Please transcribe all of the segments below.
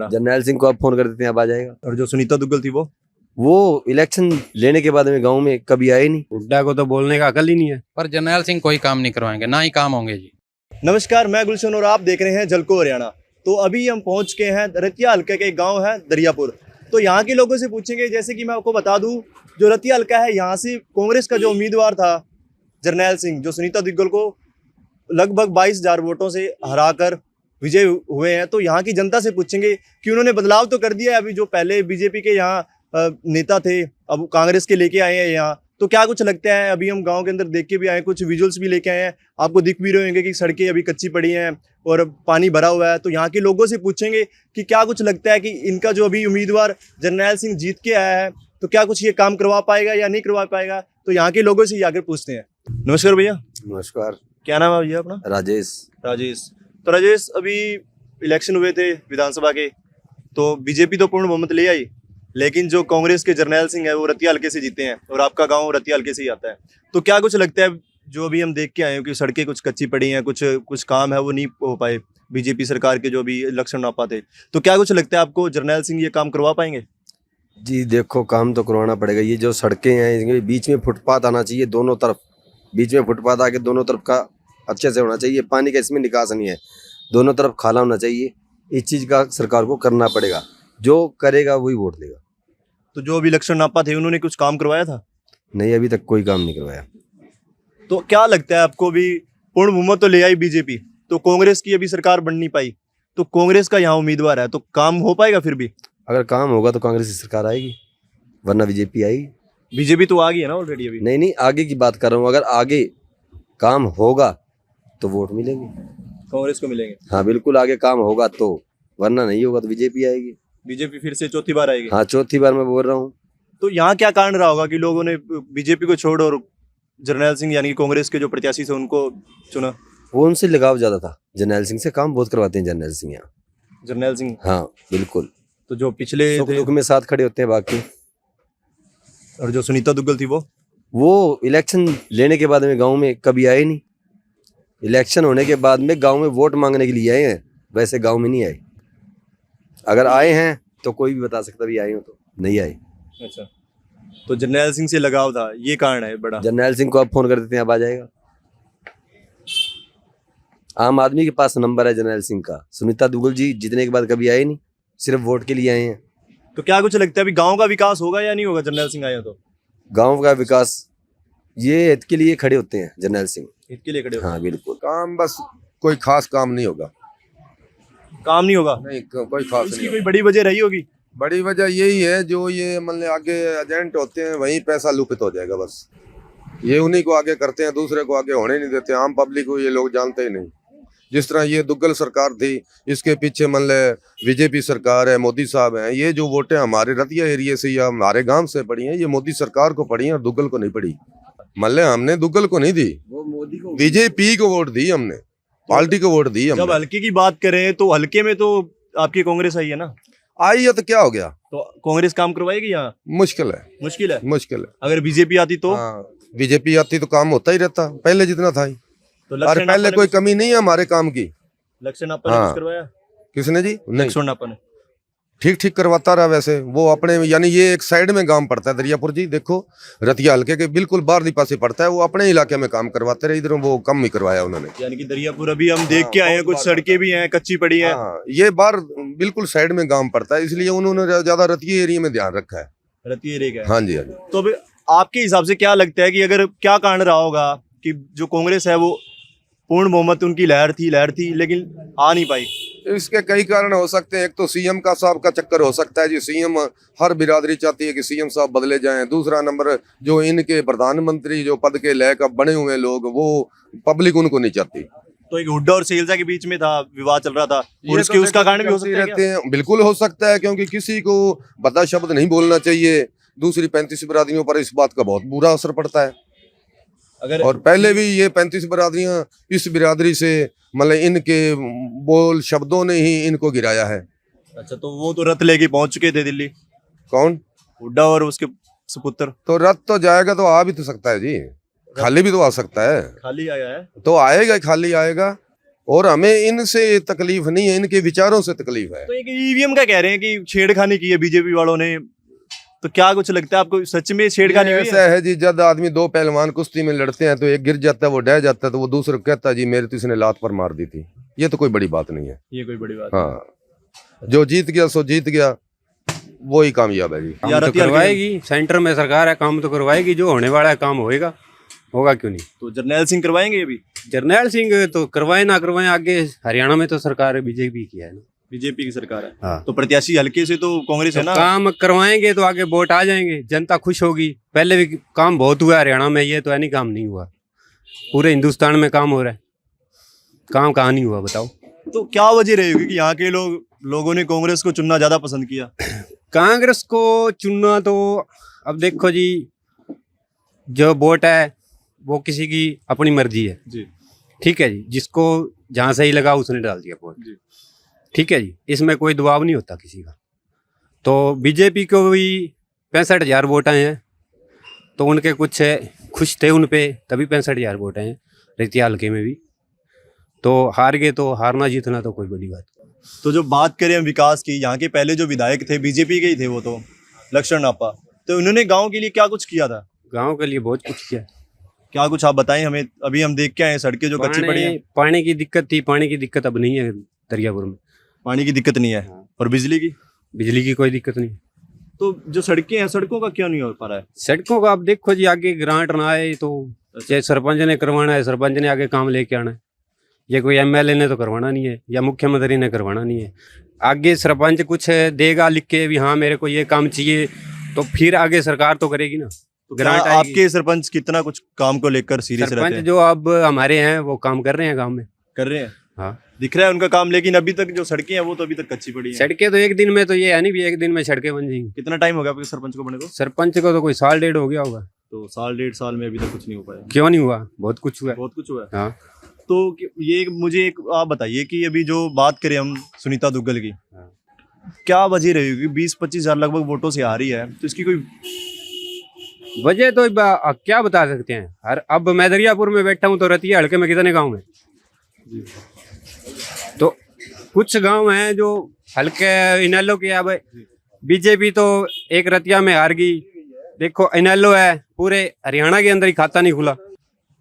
जरनैल सिंह को आप फोन कर देते हैं, अब आ जाएगा। और जो सुनीता दुग्गल थी वो इलेक्शन लेने के बाद में गांव में कभी आए नहीं। हुड्डा को तो बोलने का अकल ही नहीं है। पर जरनैल सिंह कोई काम नहीं करवाएंगे, ना ही काम होंगे जी। नमस्कार, मैं गुलशन और आप देख रहे हैं झलको हरियाणा। तो अभी हम पहुंच के हैं रतिया हल्के के एक गांव है दरियापुर। तो यहाँ के लोगों से पूछेंगे, जैसे कि मैं आपको बता दूं, जो रतिया हल्का है यहाँ से कांग्रेस का जो उम्मीदवार था जरनैल सिंह, जो सुनीता दुग्गल को लगभग 22,000 वोटों से हराकर विजय हुए हैं। तो यहाँ की जनता से पूछेंगे कि उन्होंने बदलाव तो कर दिया है। अभी जो पहले बीजेपी के यहाँ नेता थे, अब कांग्रेस के लेके आए हैं यहाँ। तो क्या कुछ लगता है, अभी हम गांव के अंदर देख के भी आए, कुछ विजुअल्स भी लेके आए हैं, आपको दिख भी रहे होंगे कि सड़कें अभी कच्ची पड़ी हैं और पानी भरा हुआ है। तो यहाँ के लोगों से पूछेंगे कि क्या कुछ लगता है कि इनका जो अभी उम्मीदवार जरनैल सिंह जीत के आया है, तो क्या कुछ ये काम करवा पाएगा या नहीं करवा पाएगा। तो यहाँ के लोगों से आकर पूछते हैं। नमस्कार भैया। नमस्कार। क्या नाम है भैया अपना? राजेश। तो राजेश, अभी इलेक्शन हुए थे विधानसभा के, तो बीजेपी तो पूर्ण बहुमत ले आई, लेकिन जो कांग्रेस के जरनैल सिंह है वो रतिया हल्के से जीते हैं और आपका गांव रतिया हल्के से ही आता है। तो क्या कुछ लगता है, जो अभी हम देख के आए हैं कि सड़कें कुछ कच्ची पड़ी हैं, कुछ काम है वो नहीं हो पाए बीजेपी सरकार के जो भी इलेक्शन नापा थे, तो क्या कुछ लगता है आपको, जरनैल सिंह ये काम करवा पाएंगे? जी देखो, काम तो करवाना पड़ेगा। ये जो सड़कें हैं, इनके बीच में फुटपाथ आना चाहिए, दोनों तरफ बीच में फुटपाथ आके दोनों तरफ का अच्छे से होना चाहिए। पानी का इसमें निकास नहीं है, दोनों तरफ खाला होना चाहिए। इस चीज़ का सरकार को करना पड़ेगा, जो करेगा वही वोट देगा। तो जो अभी इलेक्शन नापा थे उन्होंने कुछ काम करवाया था? नहीं, अभी तक कोई काम नहीं करवाया। तो क्या लगता है आपको, भी पूर्ण बहुमत तो ले आई बीजेपी, तो कांग्रेस की अभी सरकार बन नहीं पाई, तो कांग्रेस का यहाँ उम्मीदवार है, तो काम हो पाएगा? फिर भी अगर काम होगा तो कांग्रेस की सरकार आएगी, वरना बीजेपी आएगी। बीजेपी तो आ गई है ना ऑलरेडी अभी। नहीं, आगे की बात कर रहा हूँ। अगर आगे काम होगा तो वोट मिलेंगे, कांग्रेस को मिलेंगे। हाँ बिल्कुल, आगे काम होगा तो, वरना नहीं होगा तो बीजेपी आएगी। बीजेपी फिर से चौथी बार आएगी? हाँ, चौथी बार मैं बोल रहा हूँ। तो यहाँ क्या कारण रहा होगा कि लोगों ने बीजेपी को छोड़ और जरनैल सिंह यानी कि कांग्रेस के जो प्रत्याशी थे उनको चुना? वो उनसे लगाव ज्यादा था। जरनैल सिंह से काम बहुत करवाते हैं जरनैल सिंह यहाँ। जरनैल सिंह, हाँ बिल्कुल। तो जो पिछले सुख दुख में साथ खड़े होते हैं बाकी। और जो सुनीता दुग्गल थी वो इलेक्शन लेने के बाद में गांव में कभी आए नहीं। इलेक्शन होने के बाद में गांव में वोट मांगने के लिए आए हैं, वैसे गांव में नहीं आए। अगर आए हैं तो कोई भी बता सकता भी आए हो, तो नहीं आए। अच्छा, तो जरनैल सिंह से लगाव था, ये कारण है बड़ा। जरनैल सिंह को आप फोन कर देते हैं, अब आ जाएगा। आम आदमी के पास नंबर है जरनैल सिंह का। सुनीता दुग्गल जी जीतने के बाद कभी आए नहीं, सिर्फ वोट के लिए आए हैं। तो क्या कुछ लगता है अभी गांव का विकास होगा या नहीं होगा जरनैल सिंह आए तो? गांव का विकास ये हित के लिए खड़े होते हैं जरनैल सिंह, हित के लिए खड़े होते हैं। हाँ बिल्कुल। काम बस कोई खास काम नहीं होगा। काम नहीं होगा? नहीं, कोई खास इसकी नहीं कोई बड़ी वजह रही होगी? बड़ी वजह यही है, जो ये मतलब आगे एजेंट होते हैं वहीं पैसा लुप्त हो जाएगा। बस ये उन्हीं को आगे करते हैं, दूसरे को आगे होने नहीं देते। आम पब्लिक को ये लोग जानते ही नहीं। जिस तरह ये दुग्गल सरकार थी, इसके पीछे मतलब बीजेपी सरकार है, मोदी साहब हैं। ये जो वोटें हमारे रतिया एरिया से या हमारे गांव से पड़ी हैं, ये मोदी सरकार को पड़ी हैं और दुग्गल को नहीं पड़ी। मतलब हमने दुग्गल को नहीं दी, वो मोदी को, बीजेपी को वोट दी हमने, पार्टी को वोट दी हमने। जब हल्के की बात करें तो हल्के में तो आपकी कांग्रेस आई है ना? आई है तो क्या हो गया? तो कांग्रेस काम करवाएगी यहाँ? मुश्किल है, मुश्किल है। मुश्किल है। अगर बीजेपी आती तो? हाँ, बीजेपी आती तो काम होता ही रहता, पहले जितना था ही। तो और पहले कोई कमी नहीं है हमारे काम की। लक्षण आपने कुछ करवाया? किसने जी? नहीं, लक्षण आपने ठीक करवाता रहा। वैसे वो अपने यानी ये एक साइड में गांव पड़ता है दरियापुर जी, देखो रतिया हल्के के बिल्कुल बाहर पासे पड़ता है। वो अपने इलाके में काम करवाते रहे, इधर वो कम ही करवाया उन्होंने। यानी कि दरियापुर अभी हम देख के आए हैं, कुछ सड़कें भी हैं कच्ची पड़ी हैं। ये बाहर बिल्कुल साइड में गांव पड़ता है, इसलिए उन्होंने ज्यादा रतिया एरिया में ध्यान रखा है। रतिया एरिया का? हाँ जी, हाँ जी। तो अभी आपके हिसाब से क्या लगता है कि अगर क्या कारण रहा होगा कि जो कांग्रेस है वो पूर्ण बहुमत उनकी लहर थी लेकिन आ नहीं पाई? इसके कई कारण हो सकते हैं। एक तो सीएम का साहब का चक्कर हो सकता है जी। सीएम हर बिरादरी चाहती है कि सीएम साहब बदले जाएं। दूसरा नंबर, जो इनके प्रधानमंत्री जो पद के लय का बने हुए लोग, वो पब्लिक उनको नहीं चाहती। तो एक हुड्डा और सैलजा के बीच में था, विवाद चल रहा था, और उसके उसका कारण भी हो सकता है रहते हैं। बिल्कुल हो सकता है, क्योंकि किसी को बदा शब्द नहीं बोलना चाहिए। दूसरी 35 बिरादरियों पर इस बात का बहुत बुरा असर पड़ता है। अगर और पहले भी ये 35 बिरादरियां इस बिरादरी से मतलब इनके बोल शब्दों ने ही इनको गिराया है। अच्छा, तो वो तो रथ लेके पहुंच चुके थे दिल्ली? कौन? हुड्डा और उसके सुपुत्र। तो रथ तो जाएगा तो आ भी तो सकता है जी, खाली भी तो आ सकता है। खाली आया है तो आएगा, खाली आएगा। और हमें इनसे तकलीफ नहीं है, इनके विचारों से तकलीफ है। तो एक ईवीएम का कह रहे हैं कि छेड़खानी की है बीजेपी वालों ने, तो क्या कुछ लगता है आपको सच में छेड़खानी हुई ऐसा है जी, जब आदमी दो पहलवान कुश्ती में लड़ते हैं तो एक गिर जाता है, वो डह जाता है, तो वो दूसरे को कहता है जी मेरे तो इसने लात पर मार दी थी। ये तो कोई बड़ी बात नहीं है। ये कोई बड़ी बात हाँ, जो जीत गया सो जीत गया, वही कामयाब है जी। काम तो करवाएगी, सेंटर में सरकार है, काम तो करवाएगी। जो होने वाला है काम होएगा, होगा क्यों नहीं। तो जर्नैल सिंह करवाएंगे अभी? जरनैल सिंह तो करवाए ना करवाए, आगे हरियाणा में तो सरकार है बीजेपी की है ना। बीजेपी की सरकार है। हाँ। तो प्रत्याशी हल्के से तो कांग्रेस है तो ना। काम करवाएंगे तो आगे वोट आ जाएंगे, जनता खुश होगी। पहले भी काम बहुत हुआ है हरियाणा में, ये तो है नहीं काम नहीं हुआ। पूरे हिंदुस्तान में काम हो रहा है, काम कहाँ नहीं हुआ बताओ। तो क्या वजह रही होगी कि यहाँ के लोगों ने कांग्रेस को चुनना ज्यादा पसंद किया? कांग्रेस को चुनना तो अब देखो जी, जो वोट है वो किसी की अपनी मर्जी है जी। ठीक है जी, जिसको जहाँ सही लगा उसने डाल दिया वोट जी। ठीक है जी, इसमें कोई दबाव नहीं होता किसी का। तो बीजेपी को भी 65,000 वोट आए हैं, तो उनके कुछ खुश थे उन पे, तभी 65,000 वोट आए हैं रतिया हल्के में भी। तो हार गए तो हारना जीतना तो कोई बड़ी बात नहीं। तो जो बात करें हम विकास की, यहाँ के पहले जो विधायक थे बीजेपी के ही थे, वो तो लक्ष्मण नापा, तो उन्होंने गांव के लिए क्या कुछ किया था? गांव के लिए बहुत कुछ किया। क्या कुछ आप बताएं हमें। अभी हम देख के आए सड़कें जो कच्ची पड़ी हैं। पानी की दिक्कत थी, पानी की दिक्कत अब नहीं है दरियापुर में। पानी की दिक्कत नहीं है। और बिजली की? बिजली की कोई दिक्कत नहीं। तो जो सड़कें हैं, सड़कों का क्यों नहीं हो पा रहा है? सड़कों का आप देखो जी, आगे ग्रांट ना आए तो चाहे सरपंच ने करवाना है, सरपंच ने आगे काम लेके आना है। ये कोई एमएलए ने तो करवाना नहीं है, या मुख्यमंत्री ने करवाना नहीं है। आगे सरपंच कुछ देगा लिख के भी हाँ मेरे को ये काम चाहिए, तो फिर आगे सरकार तो करेगी ना। तो ग्रांट क्या आएगी। आपके सरपंच कितना कुछ काम को लेकर सीरियस रहते सरपंच हैं? जो अब हमारे हैं वो काम कर रहे हैं गाँव में। कर रहे हैं। हाँ, दिख रहा है उनका काम, लेकिन अभी तक जो सड़कें हैं वो तो अभी तक कच्ची पड़ी हैं। सड़कें तो एक दिन में तो ये है नहीं भी एक दिन में सड़कें बन जाएंगी। कितना टाइम हो गया आपके सरपंच को बने को? सरपंच को तो कोई 1.5 हो गया होगा। तो साल 1.5 साल में अभी तक कुछ नहीं हो पाया? क्यों नहीं हुआ, बहुत कुछ हुआ है। बहुत कुछ हुआ है। हाँ। तो ये मुझे एक आप बताइए कि अभी जो बात करें हम सुनीता दुग्गल की, क्या वजह रही होगी? 20-25 हजार लगभग वोटों से आ रही है, तो इसकी कोई वजह तो क्या बता सकते हैं। हर अब मैं दरियापुर में बैठा हूँ तो रतिया हल्के में कितने गांव हैं? तो कुछ गांव हैं जो हल्के इनेलो के। अब बीजेपी तो एक रतिया में हार गई। देखो इनेलो है, पूरे हरियाणा के अंदर ही खाता नहीं खुला,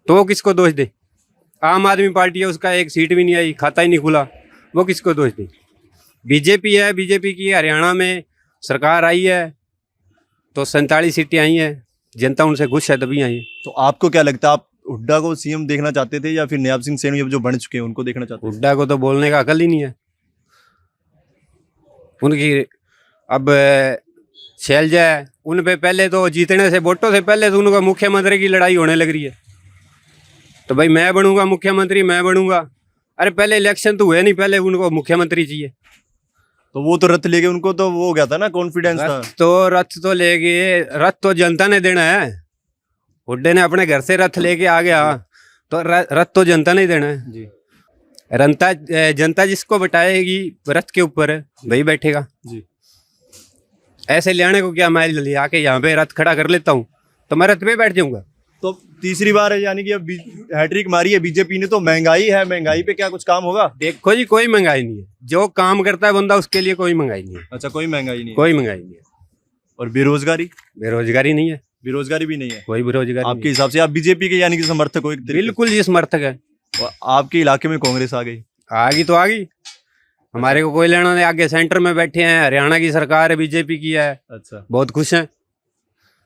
तो वो किसको दोष दे? आम आदमी पार्टी है, उसका एक सीट भी नहीं आई, खाता ही नहीं खुला, वो किसको दोष दे? बीजेपी है, बीजेपी की हरियाणा में सरकार आई है तो 47 सीटें आई हैं, जनता उनसे खुश है तभी आई है। तो आपको क्या लगता है, आप हुड्डा को सीएम देखना चाहते थे या फिर नयाब सिंह सैनी जो बन चुके हैं उनको देखना चाहते थे? हुड्डा को तो बोलने का अकल ही नहीं है उनकी। अब शैलजा है, उन पे पहले तो जीतने से वोटों से पहले तो उनका मुख्यमंत्री की लड़ाई होने लग रही है। तो भाई मैं बनूंगा मुख्यमंत्री, मैं बनूंगा। अरे पहले इलेक्शन तो हुए नहीं, पहले उनको मुख्यमंत्री चाहिए। तो वो तो रथ लेके, उनको तो वो हो गया था ना, कॉन्फिडेंस था। रथ तो ले गए, रथ तो जनता ने देना है। हुड्डे ने अपने घर से रथ लेके आ गया, तो रथ तो जनता ने ही देना है जी। जनता जिसको बटाएगी रथ के ऊपर वही बैठेगा जी। ऐसे ले आने को क्या, मैं ले आके यहाँ पे रथ खड़ा कर लेता हूँ तो मैं रथ पे बैठ जाऊंगा। तो तीसरी बार है, यानी कि अब हैट्रिक मारी है बीजेपी ने। तो महंगाई है, महंगाई पे क्या कुछ काम होगा? देखो जी, कोई महंगाई नहीं है। जो काम करता है बंदा उसके लिए कोई महंगाई नहीं है। अच्छा, कोई महंगाई नहीं है। कोई महंगाई नहीं है। और बेरोजगारी? बेरोजगारी नहीं है, बेरोजगारी भी नहीं है। कोई बेरोजगारी आपके हिसाब से आप बीजेपी के यानी कि समर्थक हो एक तरीके से? बिल्कुल जी, समर्थक है। और आपके इलाके में कांग्रेस आ गई? आ गई तो आ गई, हमारे को कोई लेना नहीं। आगे सेंटर में बैठे हैं, हरियाणा की सरकार है, बीजेपी की है। अच्छा, बहुत खुश हैं।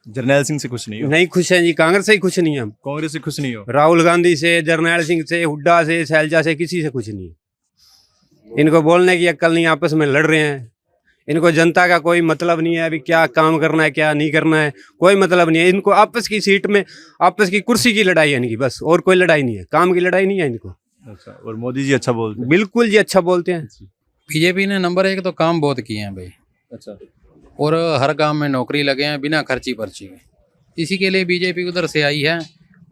जरनैल सिंह से खुश नहीं हो? नहीं खुश हैं जी, कांग्रेस से ही खुश नहीं है हम। कांग्रेस से खुश नहीं हो? राहुल गांधी से, जरनैल सिंह से, हुड्डा से, शैलजा से, किसी से खुश नहीं है। इनको बोलने की अक्ल नहीं, आपस में लड़ रहे हैं। इनको जनता का कोई मतलब नहीं है, अभी क्या काम करना है क्या नहीं करना है, कोई मतलब नहीं है इनको। आपस की सीट में, आपस की कुर्सी की लड़ाई है इनकी, बस, और कोई लड़ाई नहीं है, काम की लड़ाई नहीं है इनको। अच्छा, और मोदी जी अच्छा बोलते हैं? बिल्कुल जी, अच्छा बोलते हैं। बीजेपी ने नंबर 1 तो काम बहुत किए हैं भाई। अच्छा। और हर काम में नौकरी लगे हैं बिना खर्ची पर्ची के। इसी के लिए बीजेपी उधर से आई है,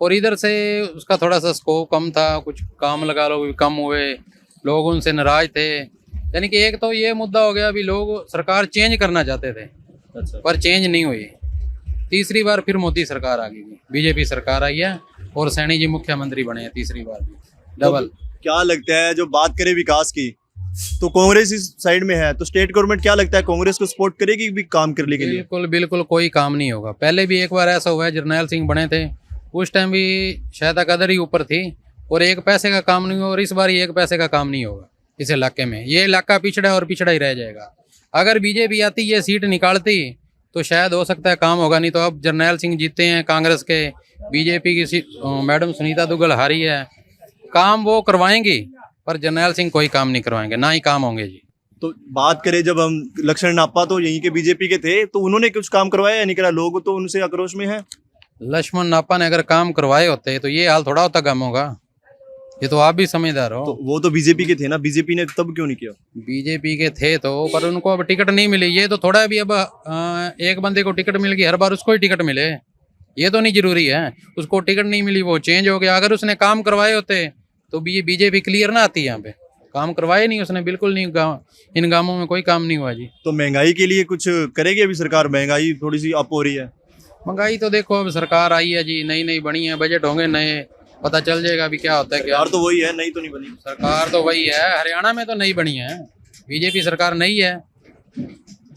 और इधर से उसका थोड़ा सा स्कोप कम था, कुछ काम लगा लो भी कम हुए, लोग उनसे नाराज थे। यानी कि एक तो ये मुद्दा हो गया, अभी लोग सरकार चेंज करना चाहते थे। अच्छा। पर चेंज नहीं हुई। तीसरी बार फिर मोदी सरकार आ गई, बीजेपी सरकार आई है, और सैनी जी मुख्यमंत्री बने हैं तीसरी बार भी, डबल। क्या लगता है, जो बात करें विकास की, तो कांग्रेस इस साइड में है, तो स्टेट गवर्नमेंट क्या लगता है कांग्रेस को सपोर्ट करेगी भी काम करने के लिए? बिल्कुल बिल्कुल कोई काम नहीं होगा। पहले भी एक बार ऐसा हुआ है, जरनैल सिंह बने थे, उस टाइम भी शायद कदर ही ऊपर थी और एक पैसे का काम नहीं हुआ, और इस बार एक पैसे का काम नहीं होगा इस इलाके में। ये इलाका पिछड़ा और पिछड़ा ही रह जाएगा। अगर बीजेपी आती ये सीट निकालती तो शायद हो सकता है काम होगा, नहीं तो अब जरनैल सिंह जीते हैं कांग्रेस के, बीजेपी की मैडम सुनीता दुग्गल हारी है, काम वो करवाएंगी पर जरनैल सिंह कोई काम नहीं करवाएंगे, ना ही काम होंगे जी। तो बात करें, जब हम लक्ष्मण नापा तो यहीं के बीजेपी के थे, तो उन्होंने कुछ काम करवाया या नहीं करा? लोग तो उनसे आक्रोश में है। लक्ष्मण नापा ने अगर काम करवाए होते तो ये हाल थोड़ा होता गम होगा, ये तो आप भी समझदार हो। तो वो तो बीजेपी के थे ना, बीजेपी ने तब क्यों नहीं किया? बीजेपी के थे तो, पर उनको अब टिकट नहीं मिली। ये तो थोड़ा भी अब एक बंदे को टिकट मिल गई, हर बार उसको ही टिकट मिले, ये तो नहीं जरूरी है। उसको टिकट नहीं मिली, वो चेंज हो गया। अगर उसने काम करवाए होते तो भी ये बीजेपी क्लियर ना आती। यहाँ पे काम करवाए नहीं उसने, बिल्कुल नहीं। इन गांवों में कोई काम नहीं हुआ जी। तो महंगाई के लिए कुछ करेगी अभी सरकार? महंगाई थोड़ी सी अप हो रही है। महंगाई तो देखो, अब सरकार आई है जी, नई नई बनी है, बजट होंगे नए, पता चल जाएगा अभी क्या होता है क्या। सरकार तो वही है, नई तो नहीं बनी। सरकार तो वही है, हरियाणा में तो नई बनी है, बीजेपी सरकार नई है।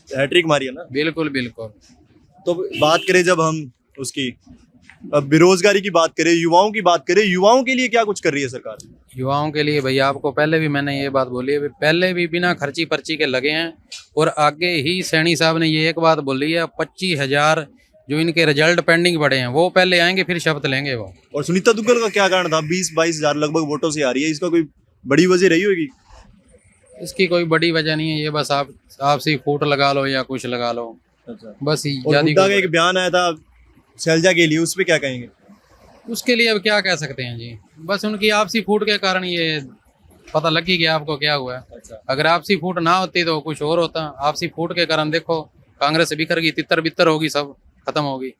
हैट्रिक मारी है ना। बिल्कुल बिल्कुल। तो बात करें जब हम उसकी, अब बेरोजगारी की बात करें, युवाओं की बात करें, युवाओं के लिए क्या कुछ कर रही है सरकार? युवाओं के लिए भैया, आपको पहले भी मैंने ये बात बोली है, पहले भी बिना खर्ची पर्ची के लगे हैं, और आगे ही सैनी साहब ने ये एक बात बोली है, 25,000 जो इनके रिजल्ट पेंडिंग पड़े हैं वो पहले आएंगे, फिर शपथ लेंगे वो। और सुनीता दुग्गल का क्या कारण था? 20-22 हजार लगभग वोटों से आ रही है, इसका कोई बड़ी वजह रही होगी? इसकी कोई बड़ी वजह नहीं है, ये बस आप आपसी फूट लगा लो या कुछ लगा लो, अच्छा। बस और ज्यादा हुड्डा का एक बयान आया था शैलजा के लिए, उस पर क्या कहेंगे? उसके लिए अब क्या कह सकते हैं जी, बस उनकी आपसी फूट के कारण ये पता लग ही गया आपको क्या हुआ है। अच्छा। अगर आपसी फूट ना होती तो कुछ और होता। आपसी फूट के कारण देखो कांग्रेस बिखर गई, तितर बितर होगी, सब खत्म होगी।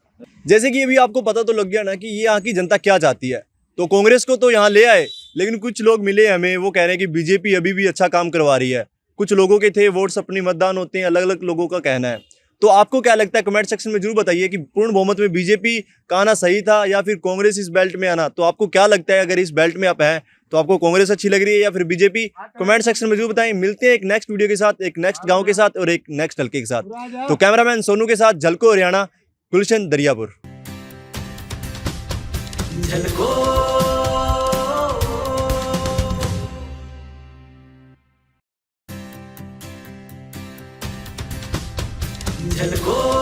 जैसे कि अभी आपको पता तो लग गया ना कि ये यहाँ की जनता क्या चाहती है। तो कांग्रेस को तो यहाँ ले आए, लेकिन कुछ लोग मिले हमें, वो कह रहे हैं कि बीजेपी अभी भी अच्छा काम करवा रही है। कुछ लोगों के थे वोट्स अपने मतदान होते हैं, अलग अलग लोगों का कहना है। तो आपको क्या लगता है? कमेंट सेक्शन में जरूर बताइए कि पूर्ण बहुमत में बीजेपी का आना सही था या फिर कांग्रेस इस बेल्ट में आना। तो आपको क्या लगता है, अगर इस बेल्ट में आप हैं तो आपको कांग्रेस अच्छी लग रही है या फिर बीजेपी? कमेंट सेक्शन में जरूर बताएं। मिलते हैं एक नेक्स्ट वीडियो के साथ, एक नेक्स्ट गांव के साथ और एक नेक्स्ट हल्के के साथ। तो कैमरामैन सोनू के साथ झलको हरियाणा, गुलशन दरियापुर। झलको